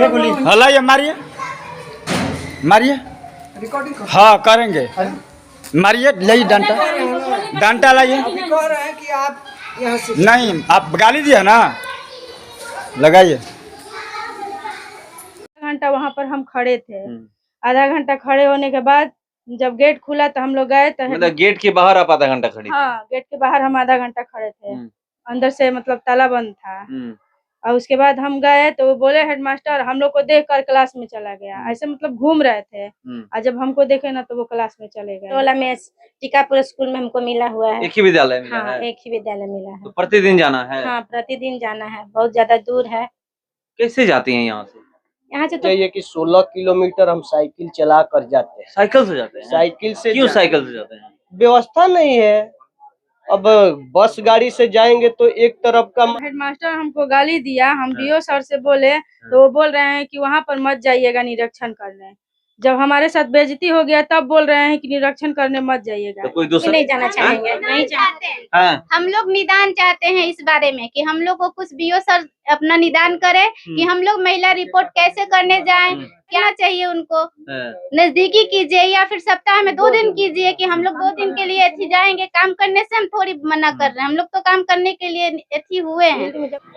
हाँ लाइए, मारिए मारिए। हाँ करेंगे, मारिए, लाइए डंडा, डंडा लाइए। अभी कह रहे हैं कि आप यहाँ से नहीं, आप गाली दिए ना, लगाइए। घंटा वहाँ पर हम खड़े थे। आधा घंटा खड़े होने के बाद जब गेट खुला तो हम लोग गए तो मतलब गेट के बाहर आप आधा घंटा खड़ी थी? हाँ, गेट के बाहर हम आधा घंटा खड़े थे। अंदर से मतलब ताला बंद था। और उसके बाद हम गए तो वो बोले हेडमास्टर हम लोग को देख कर क्लास में चला गया। ऐसे मतलब घूम रहे थे और जब हमको देखे ना तो वो क्लास में चले गए। टोला में टीकापुर स्कूल में हमको मिला हुआ है। एक ही विद्यालय में हाँ, है? एक ही विद्यालय मिला है। तो प्रतिदिन जाना है? हाँ, प्रतिदिन जाना है, बहुत ज्यादा दूर है। कैसे जाती हैं यहाँ से? यहाँ से तो ये कि 16 किलोमीटर हम साइकिल चला कर जाते हैं। साइकिल से जाते हैं? साइकिल से क्यों साइकिल से जाते हैं? व्यवस्था नहीं है। अब बस गाड़ी से जाएंगे तो एक तरफ का हेडमास्टर हमको गाली दिया। हम बीओ सर से बोले तो वो बोल रहे हैं कि वहाँ पर मत जाइएगा निरीक्षण करने। जब हमारे साथ बेइज्जती हो गया तब बोल रहे हैं कि निरीक्षण करने मत जाइएगा। तो कोई दूसरा नहीं जाना चाहेंगे, नहीं चाहते हैं। हाँ? हम लोग निदान चाहते हैं इस बारे में कि हम लोग को कुछ बीओ सर अपना निदान करे कि हम लोग महिला रिपोर्ट कैसे करने जाएं, क्या चाहिए उनको। नजदीकी कीजिए या फिर सप्ताह में 2 दिन कीजिए कि हम लोग 2 दिन के लिए ऐसी जाएंगे। काम करने से हम थोड़ी मना कर रहे हैं, हम लोग तो काम करने के लिए ऐसी हुए हैं।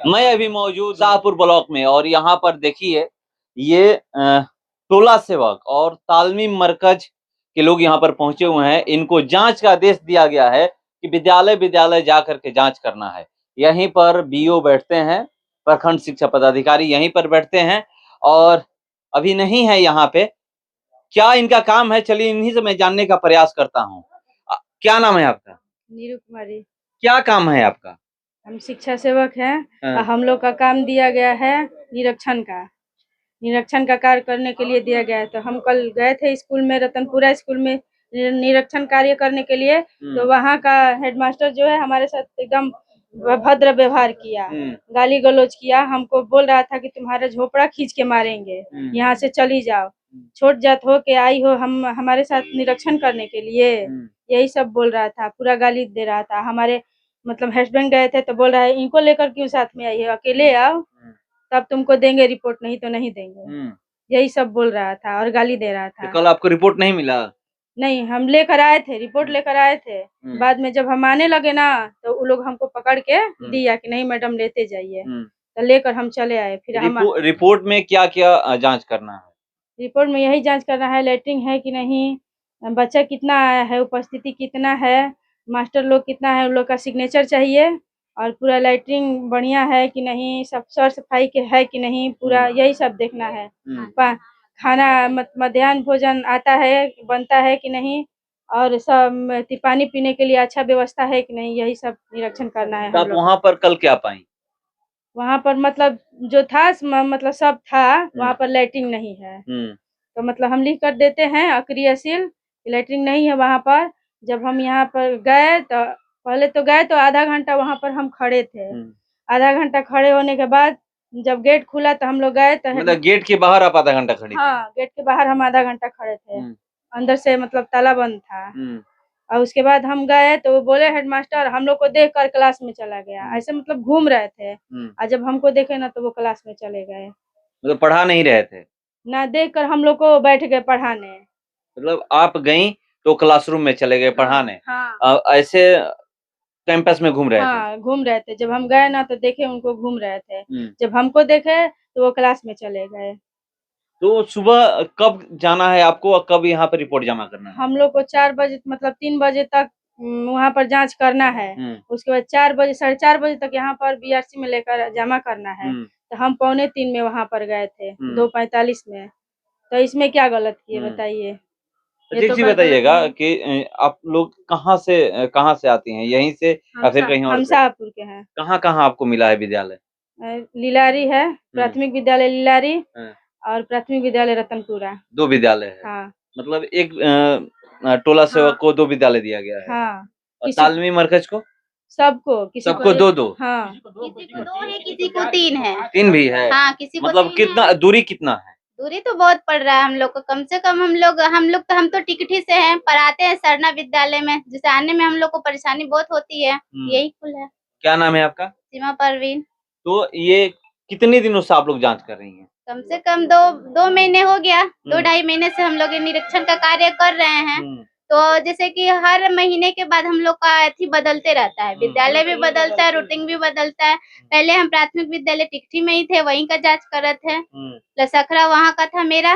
मैं अभी मौजूद शाहपुर ब्लॉक में और यहाँ पर देखिए ये टोला सेवक और तालमी मरकज के लोग यहाँ पर पहुंचे हुए हैं। इनको जांच का आदेश दिया गया है कि विद्यालय विद्यालय जा करके जांच करना है। यहीं पर बीओ बैठते हैं, प्रखंड शिक्षा पदाधिकारी यहीं पर बैठते हैं और अभी नहीं है यहाँ पे। क्या इनका काम है, चलिए इन्हीं से मैं जानने का प्रयास करता हूँ। क्या नाम है आपका? नीरू कुमारी। क्या काम है आपका? हम शिक्षा सेवक हैं। हाँ। हम लोग का काम दिया गया है निरीक्षण का कार्य करने के लिए दिया गया है। तो हम कल गए थे स्कूल में, रतनपुरा स्कूल में निरीक्षण कार्य करने के लिए। तो वहाँ का हेडमास्टर जो है हमारे साथ एकदम भद्र व्यवहार किया, गाली गलौज किया। हमको बोल रहा था कि तुम्हारा झोपड़ा खींच के मारेंगे, यहाँ से चली जाओ, छोट जात हो के आई हो हम हमारे साथ निरीक्षण करने के लिए, यही सब बोल रहा था। पूरा गाली दे रहा था। हमारे मतलब हस्बैंड गए थे तो बोल रहा है इनको लेकर क्यों साथ में आई है, अकेले आओ तब तुमको देंगे रिपोर्ट, नहीं तो नहीं देंगे। यही सब बोल रहा था और गाली दे रहा था। तो कल आपको रिपोर्ट नहीं मिला? नहीं, हम लेकर आए थे, रिपोर्ट लेकर आए थे। बाद में जब हम आने लगे ना तो वो लोग हमको पकड़ के दिया कि नहीं मैडम लेते जाइए। तो लेकर हम चले आए। फिर हम रिपोर्ट में क्या क्या जांच करना है? रिपोर्ट में यही जांच करना है, लैट्रिन है कि नहीं, बच्चा कितना आया है, उपस्थिति कितना है, मास्टर लोग कितना है, उन लोग का सिग्नेचर चाहिए और पूरा लैट्रिन बढ़िया है कि नहीं, सब साफ सफाई के है कि नहीं, पूरा यही सब देखना है। खाना मध्याह्न भोजन आता है, बनता है कि नहीं, और सब पानी पीने के लिए अच्छा व्यवस्था है कि नहीं, यही सब निरीक्षण करना है। तो आप वहाँ पर कल क्या पाई? वहाँ पर मतलब जो था मतलब सब था, वहाँ पर लैट्रिन नहीं है। तो मतलब हम लिख कर देते हैं अक्रियाशील, लैट्रिन नहीं है वहाँ पर। जब हम यहाँ पर गए तो पहले तो गए तो आधा घंटा वहाँ पर हम खड़े थे। आधा घंटा खड़े होने के बाद जब गेट खुला तो हम लोग गए तो मतलब गेट के बाहर आप आधा घंटा खड़ी थी? हाँ, गेट के बाहर हम आधा घंटा खड़े थे। अंदर से मतलब ताला बंद था। और उसके बाद हम गए तो वो बोले हेडमास्टर हम लोग को देख कर क्लास में चला गया। ऐसे मतलब घूम रहे थे और जब हमको देखे ना तो वो क्लास में चले गए। मतलब पढ़ा नहीं रहे थे? ना देख कर हम लोग को बैठ गए पढ़ाने। मतलब आप गई तो क्लासरूम में चले गए पढ़ाने? हाँ, ऐसे कैंपस में घूम रहे थे? हाँ घूम रहे थे। जब हम गए ना तो देखे उनको घूम रहे थे। जब हमको देखे तो वो क्लास में चले गए। तो सुबह कब जाना है आपको और कब यहाँ पर रिपोर्ट जमा करना है? हम लोग को 4 बजे मतलब 3 बजे तक वहाँ पर जांच करना है। उसके बाद 4 बजे 4:30 बजे तक यहाँ पर बीआरसी में लेकर जमा करना है। तो हम 2:45 में वहाँ पर गए थे, 2:45 में। तो इसमें क्या गलत किए बताइए? ठीक सी बताइएगा कि आप लोग कहाँ से आती हैं, यहीं से या फिर कहीं और हम से? शाहपुर के हैं। कहाँ आपको मिला है विद्यालय? लीलारी है, प्राथमिक विद्यालय लीलारी और प्राथमिक विद्यालय रतनपुरा। 2 विद्यालय है? हाँ। मतलब एक टोला सेवक को 2 विद्यालय दिया गया है? हाँ। और तालमी मरकज को? सबको 2-2? हाँ। किसी को 2 है, किसी को 3 है। 3 भी है? हाँ, किसी को मतलब 3 कितना दूरी कितना है? दूरी तो बहुत पड़ रहा है हम लोग को। कम से कम हम तो टिकठी से हैं, पढ़ाते हैं सरना विद्यालय में, जिसे आने में हम लोग को परेशानी बहुत होती है। यही कुल है। क्या नाम है आपका? सीमा परवीन। तो ये कितने दिनों से आप लोग जांच कर रही हैं? कम से कम दो महीने हो गया, 2-2.5 महीने से हम लोग ये निरीक्षण का कार्य कर रहे हैं। तो जैसे कि हर महीने के बाद हम लोग का अथी बदलते रहता है, विद्यालय भी बदलता है, रूटीन भी बदलता है। पहले हम प्राथमिक विद्यालय टिकठी में ही थे, वहीं का जांच कर रहे थे। लसखरा वहाँ का था मेरा,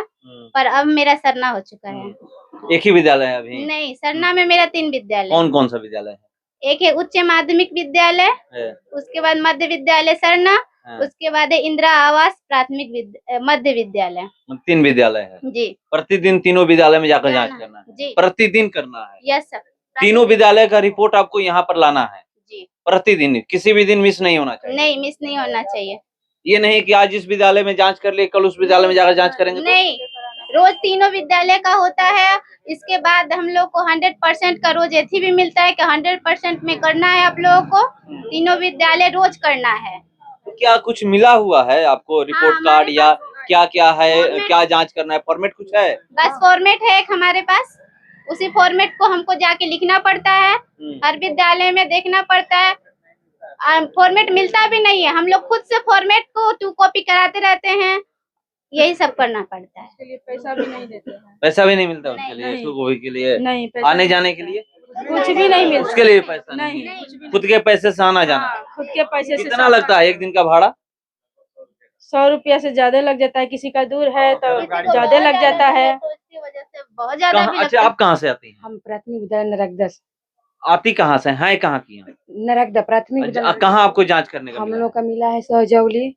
पर अब मेरा सरना हो चुका है। एक ही विद्यालय है अभी? नहीं, सरना में मेरा 3 विद्यालय। कौन कौन सा विद्यालय है? एक है उच्च माध्यमिक विद्यालय, उसके बाद मध्य विद्यालय सरना, उसके बाद है इंदिरा आवास प्राथमिक मध्य विद्यालय। 3 विद्यालय है जी। प्रतिदिन तीनों विद्यालय में जाकर जांच करना है? जी, प्रतिदिन करना है? Yes sir. तीनों विद्यालय का रिपोर्ट आपको यहाँ पर लाना है? जी, प्रतिदिन, किसी भी दिन मिस नहीं होना चाहिए? नहीं, मिस नहीं होना चाहिए। ये नहीं कि आज इस विद्यालय में जांच कर लिए, कल उस विद्यालय में जाकर जांच करेंगे? नहीं, रोज तीनों विद्यालय का होता है। इसके बाद हम लोग को 100% का रोज एथी भी मिलता है कि 100% में करना है आप लोगों को, तीनों विद्यालय रोज करना है। तो क्या कुछ मिला हुआ है आपको रिपोर्ट कार्ड या क्या क्या है, क्या जांच करना है, फॉर्मेट कुछ है? बस फॉर्मेट है एक हमारे पास, उसी फॉर्मेट को हमको जाके लिखना पड़ता है, हर विद्यालय में देखना पड़ता है। फॉर्मेट मिलता भी नहीं है, हम लोग खुद से फॉर्मेट को 2 कॉपी कराते रहते हैं, यही सब करना पड़ता है। उसके लिए पैसा भी नहीं देते हैं। पैसा भी नहीं मिलता उसके लिए, नहीं। 2 कॉपी के लिए? नहीं, पैसा आने जाने के लिए कुछ भी नहीं मिलता। उसके लिए पैसा नहीं? नहीं, कुछ भी नहीं। खुद के पैसे से आना जाना? हाँ, खुद के पैसे से कितना लगता है एक दिन का भाड़ा? 100 रुपया से ज्यादा लग जाता है, किसी का दूर है तो ज्यादा लग जाता है। तो इसकी वजह से बहुत ज्यादा भी अच्छा, लगता है। आप कहाँ से आती हैं? हम प्राथमिक विद्यालय नरकदा आती कहाँ से हैं, कहाँ की हैं? नरकदा प्राथमिक अच्छा, विद्यालय कहाँ आपको जांच करने का हम मिला? लोग का मिला है सहजौली,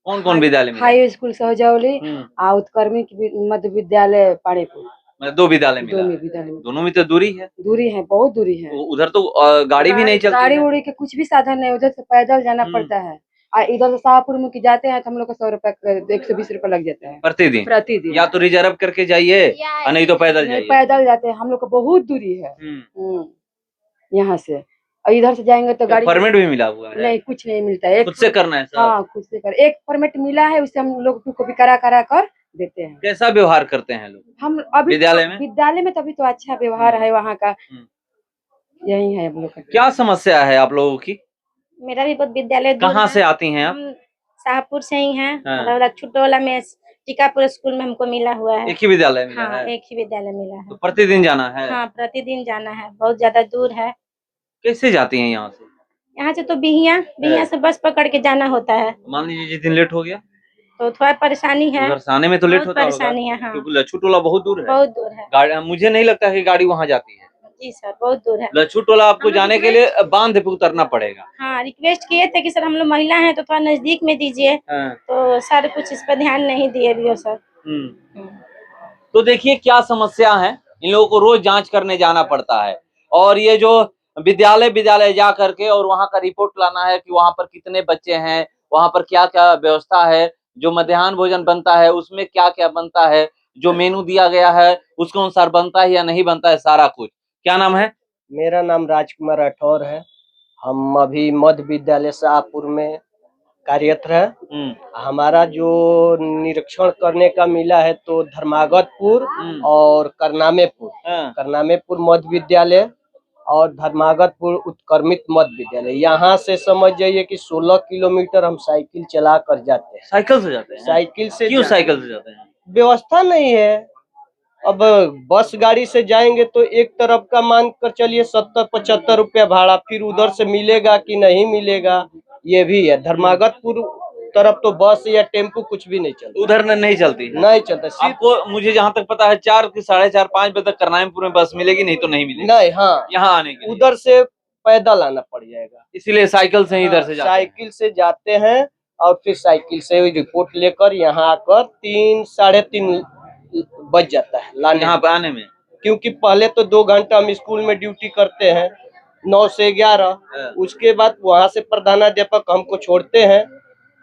कौन कौन विद्यालय में? हाई स्कूल सहजौली हम्म, और उत्कर्मिक मध्य विद्यालय पाड़ेपुर। मतलब 2 विद्यालय मिला दोनों है। विद्यालय में दोनों में तो दूरी है, दूरी है, बहुत दूरी है। तो उधर तो गाड़ी भी नहीं चलती गाड़ी है। उड़ी के कुछ भी साधन नहीं, उधर से पैदल जाना पड़ता है। और इधर से शाहपुर में जाते हैं तो हम लोग का 100 रुपया 120 रुपया लग जाता है प्रतिदिन? प्रतिदिन। या तो रिजर्व करके जाइए और नहीं तो पैदल नहीं, जाइए। पैदल जाते हैं, हम लोग का बहुत दूरी है यहाँ से। और इधर से जाएंगे तो गाड़ी परमिट भी मिला हुआ है? नहीं, कुछ नहीं मिलता है। खुद से करना है सब? हाँ, खुद से कर। एक परमिट मिला है, उससे हम लोग को भी करा कर देते हैं। कैसा व्यवहार करते हैं लोग हम अभी विद्यालय में? विद्यालय में तभी तो अच्छा व्यवहार है वहाँ का, यही है हम लोग का। क्या समस्या है आप लोगों की? मेरा भी बहुत विद्यालय दूर कहाँ है। से आती हैं आप? हम शाहपुर से ही हैं। हाँ। छुटोला में टीकापुर स्कूल में हमको मिला हुआ है। एक ही विद्यालय में हाँ, है? एक ही विद्यालय मिला है। तो प्रतिदिन जाना है? हाँ, प्रतिदिन जाना है, बहुत ज्यादा दूर है। कैसे जाती हैं यहाँ से? यहाँ से तो बिहिया से बस पकड़ के जाना होता है, मान लीजिए जिस दिन लेट हो गया तो थोड़ा परेशानी है। उधर से आने में तो लेट बहुत होता होगा, परेशानी है, हाँ। क्योंकि लच्छू टोला बहुत दूर है। बहुत दूर है। गाड़ी, मुझे नहीं लगता कि गाड़ी वहाँ जाती है। जी सर, बहुत दूर है। लच्छू टोला आपको हम जाने के लिए बांध पे उतरना पड़ेगा। हाँ, रिक्वेस्ट किए थे कि सर हम लोग महिला हैं तो थोड़ा नजदीक में दीजिए, तो सर कुछ इस पर ध्यान नहीं दिए रियो सर। तो देखिए क्या समस्या है, इन लोगों को रोज जांच करने जाना पड़ता है। और ये जो विद्यालय जा करके और वहां का रिपोर्ट लाना है कि वहां पर कितने बच्चे हैं, वहां पर क्या क्या व्यवस्था है, जो मध्याह्न भोजन बनता है उसमें क्या क्या बनता है, जो मेनू दिया गया है उसके अनुसार बनता है या नहीं बनता है, सारा कुछ। क्या नाम है? मेरा नाम राजकुमार राठौर है। हम अभी मध्य विद्यालय शाहपुर में कार्यरत है। हमारा जो निरीक्षण करने का मिला है तो धर्मागतपुर और करनामेपुर मध्य विद्यालय और धर्मागतपुर उत्कर्मित मध्य विद्यालय। यहाँ से समझ जाइए कि 16 किलोमीटर हम साइकिल चला कर जाते हैं। साइकिल से जाते हैं? साइकिल से क्यों साइकिल से जाते हैं? व्यवस्था नहीं है। अब बस गाड़ी से जाएंगे तो एक तरफ का मान कर चलिए 70-75 रुपया भाड़ा, फिर उधर से मिलेगा कि नहीं मिलेगा ये भी है। धर्मागतपुर तरफ तो बस या टेम्पू कुछ भी नहीं चलता, उधर नहीं चलती? नहीं चलता। आपको मुझे जहाँ तक पता है 4 की 4:30 5 बजे तक करनामपुर में बस मिलेगी, नहीं तो नहीं मिलेगी। नहीं, हाँ, यहाँ आने के लिए उधर से पैदल आना पड़ जाएगा, इसीलिए साइकिल से इधर से जाते हैं। साइकिल से जाते हैं और फिर साइकिल से रिपोर्ट लेकर यहाँ आकर 3-3:30 बज जाता है लाने यहाँ पे आने में। क्योंकि पहले तो 2 घंटा हम स्कूल में ड्यूटी करते हैं 9 से 11, उसके बाद वहाँ से प्रधानाध्यापक हमको छोड़ते हैं,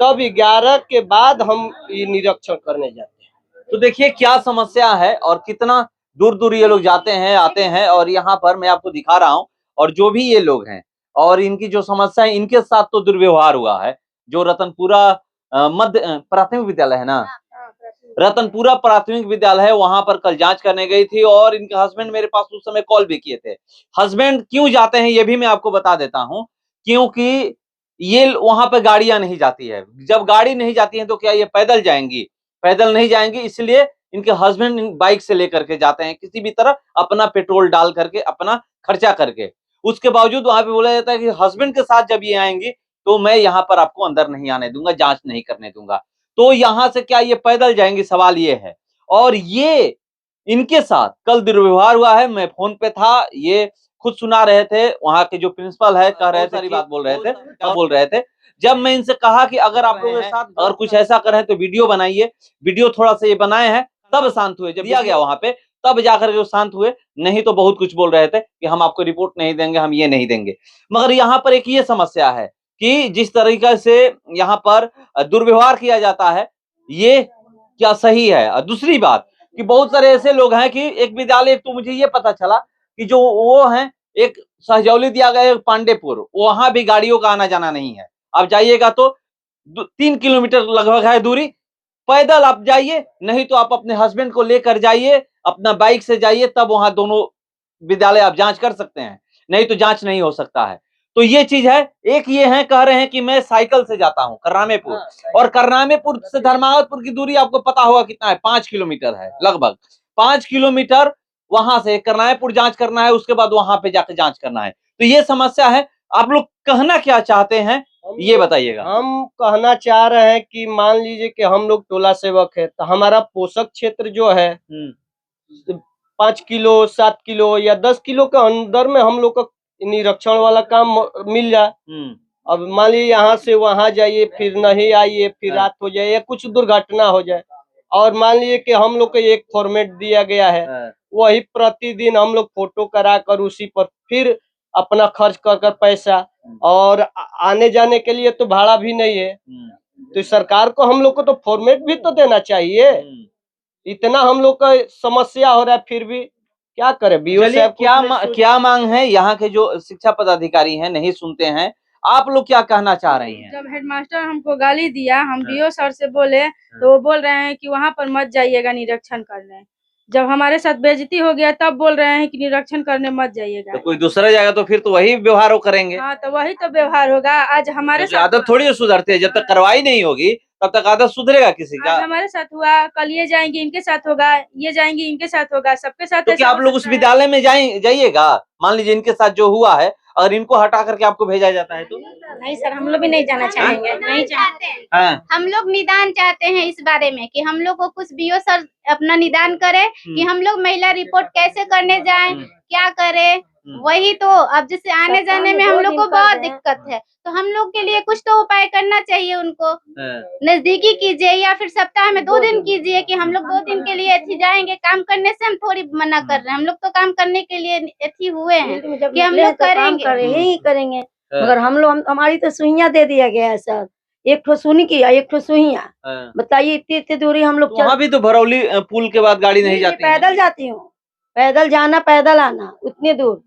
तब 11 के बाद हम ये निरीक्षण करने जाते हैं। तो देखिए क्या समस्या है और कितना दूर दूर ये लोग जाते हैं आते हैं। और यहाँ पर मैं आपको दिखा रहा हूँ, और जो भी ये लोग हैं और इनकी जो समस्या है, इनके साथ तो दुर्व्यवहार हुआ है। जो रतनपुरा मध्य प्राथमिक विद्यालय है ना, रतनपुरा प्राथमिक विद्यालय है, वहां पर कल जांच करने गई थी और इनके हस्बैंड मेरे पास उस समय कॉल भी किए थे। हस्बैंड क्यों जाते हैं ये भी मैं आपको बता देता हूं, क्योंकि ये वहां पर गाड़ियां नहीं जाती है। जब गाड़ी नहीं जाती है तो क्या ये पैदल जाएंगी? पैदल नहीं जाएंगे, इसलिए इनके हस्बैंड बाइक से लेकर के जाते हैं किसी भी तरह, अपना पेट्रोल डाल करके, अपना खर्चा करके। उसके बावजूद वहां पे बोला जाता है कि हस्बैंड के साथ जब ये आएंगी तो मैं यहाँ पर आपको अंदर नहीं आने दूंगा, जांच नहीं करने दूंगा। तो यहाँ से क्या ये पैदल जाएंगे, सवाल ये है। और ये इनके साथ कल दुर्व्यवहार हुआ है। मैं फोन पे था, ये खुद सुना रहे थे, वहां के जो प्रिंसिपल है कह रहे थे, सारी बात बोल रहे थे, क्या बोल रहे थे। जब मैं इनसे कहा कि अगर आप लोगों के साथ अगर कुछ ऐसा करें तो वीडियो बनाइए, वीडियो थोड़ा सा ये बनाए हैं, तब शांत हुए। जब दिया गया वहां पे तब जाकर जो शांत हुए, नहीं तो बहुत कुछ बोल रहे थे कि हम आपको रिपोर्ट नहीं देंगे, हम ये नहीं देंगे। मगर यहाँ पर एक ये समस्या है कि जिस तरीके से यहाँ पर दुर्व्यवहार किया जाता है, ये क्या सही है। दूसरी बात कि बहुत सारे ऐसे लोग हैं कि एक विद्यालय, तो मुझे ये पता चला कि जो वो हैं, एक सहजौली दिया गया है पांडेपुर, वहां भी गाड़ियों का आना जाना नहीं है। आप जाइएगा तो 3 किलोमीटर लगभग है दूरी, पैदल आप जाइए, नहीं तो आप अपने हस्बैंड को लेकर जाइए, अपना बाइक से जाइए, तब वहां दोनों विद्यालय आप जांच कर सकते हैं, नहीं तो जांच नहीं हो सकता है। तो ये चीज है। एक ये है, कह रहे हैं कि मैं साइकिल से जाता हूं करनामेपुर, और करनामेपुर से धर्मावतपुर की दूरी आपको पता होगा कितना है, 5 किलोमीटर है लगभग। 5 किलोमीटर वहां से करनामेपुर जांच करना है, उसके बाद वहां पे जाकर जांच करना है। तो ये समस्या है। आप लोग कहना क्या चाहते हैं ये बताइएगा। हम कहना चाह रहे हैं कि मान लीजिए कि हम लोग टोला सेवक है, तो हमारा पोषक क्षेत्र जो है 5 किलो 7 किलो या 10 किलो के अंदर में हम लोग का निरीक्षण वाला काम मिल जाए। अब मान लीजिए यहाँ से वहां जाइए, फिर नहीं आइए, फिर रात हो जाए या कुछ दुर्घटना हो जाए, और मान लीजिए कि हम लोग को एक फॉर्मेट दिया गया है, वही प्रतिदिन हम लोग फोटो करा कर उसी पर फिर अपना खर्च कर कर पैसा, और आने जाने के लिए तो भाड़ा भी नहीं है। तो सरकार को हम लोग को तो फॉर्मेट भी तो देना चाहिए। इतना हम लोग का समस्या हो रहा है, फिर भी क्या करें। बीओ साहब क्या मांग है यहाँ के जो शिक्षा पदाधिकारी हैं, नहीं सुनते हैं। आप लोग क्या कहना चाह रही हैं? जब हेडमास्टर हमको गाली दिया, हम बीओ सर से बोले तो वो बोल रहे हैं कि वहाँ पर मत जाइएगा निरीक्षण करने। जब हमारे साथ बेइज्जती हो गया तब बोल रहे हैं कि निरीक्षण करने मत जाइएगा। तो कोई दूसरा जाएगा तो फिर तो वही व्यवहार वो करेंगे। हाँ, तो वही तो व्यवहार होगा। आज हमारे साथ आदत थोड़ी सुधरती है, जब तक कार्रवाई नहीं होगी तब तक आदत सुधरेगा किसी का। आज हमारे साथ हुआ, कल ये जाएंगे इनके साथ होगा, ये जाएंगे इनके साथ होगा, सबके साथ। तो क्या आप लोग उस विद्यालय में जाइएगा? मान लीजिए इनके साथ जो हुआ है, अगर इनको हटा करके आपको भेजा जाता है तो? नहीं सर, हम लोग भी नहीं जाना चाहेंगे, नहीं चाहते हैं। हम लोग निदान चाहते हैं इस बारे में कि हम लोग को कुछ बीओ सर अपना निदान करे कि हम लोग महिला रिपोर्ट कैसे करने जाएं, क्या करें। वही तो अब जैसे आने जाने में हम लोग को बहुत दिक्कत है, तो हम लोग के लिए कुछ तो उपाय करना चाहिए। उनको नजदीकी कीजिए या फिर सप्ताह में 2 दिन कीजिए कि हम लोग 2 दिन के लिए ऐसी जाएंगे। काम करने से हम थोड़ी मना कर रहे हैं, हम लोग तो काम करने के लिए ऐसी हुए हैं कि हम लोग करेंगे ही करेंगे। मगर हम लोग हमारी तो सुइयां दे दिया गया है सर, एक ठो सुनी की, एक ठो सुइयां। बताइए इतनी दूरी हम लोग वहाँ भी तो भरौली पुल के बाद गाड़ी नहीं जाती। पैदल जाती हूँ, पैदल जाना पैदल आना उतनी दूर।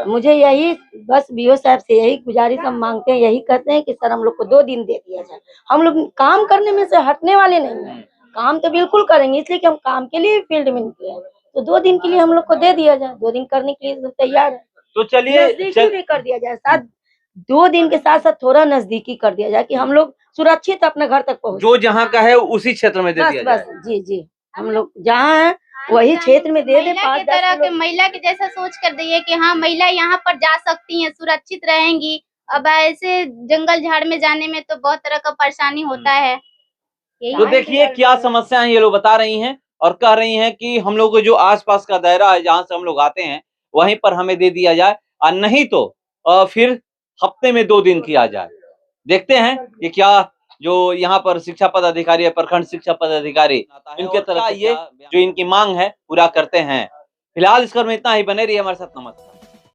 मुझे यही बस बीओ साहब से यही गुजारिश हम मांगते हैं, यही कहते हैं कि सर हम लोग को 2 दिन दे दिया जाए। हम लोग काम करने में से हटने वाले नहीं हैं, काम तो बिल्कुल करेंगे, इसलिए कि हम काम के लिए फील्ड में निकले हैं। तो 2 दिन के लिए हम लोग को दे दिया जाए, 2 दिन करने के लिए तैयार है। तो चलिए भी कर दिया जाए, साथ 2 दिन के साथ साथ थोड़ा नजदीकी कर दिया जाए कि हम लोग सुरक्षित अपने घर तक पहुँच। जो जहाँ का है उसी क्षेत्र में दे दिया जाए। बस जी जी, हम लोग जहाँ है वही क्षेत्र में दे दे। महिला की तरह के महिला के जैसा सोच कर दिए कि हाँ महिला यहाँ पर जा सकती हैं, सुरक्षित रहेंगी। अब ऐसे जंगल झाड़ में जाने में तो बहुत तरह का परेशानी होता है। तो देखिए क्या समस्याएं ये लोग बता रही हैं, और कह रही हैं कि हम लोग को जो आसपास का दायरा है जहाँ से हम लोग आते हैं वहीं पर हमें दे दिया जाए, और नहीं तो फिर हफ्ते में 2 दिन किया जाए। देखते हैं कि क्या जो यहाँ पर शिक्षा पदाधिकारी है, प्रखंड शिक्षा पदाधिकारी, इनके तरफ ये जो इनकी मांग है पूरा करते हैं। फिलहाल इस क्रम में इतना ही। बने रहिए हमारे साथ। नमस्कार।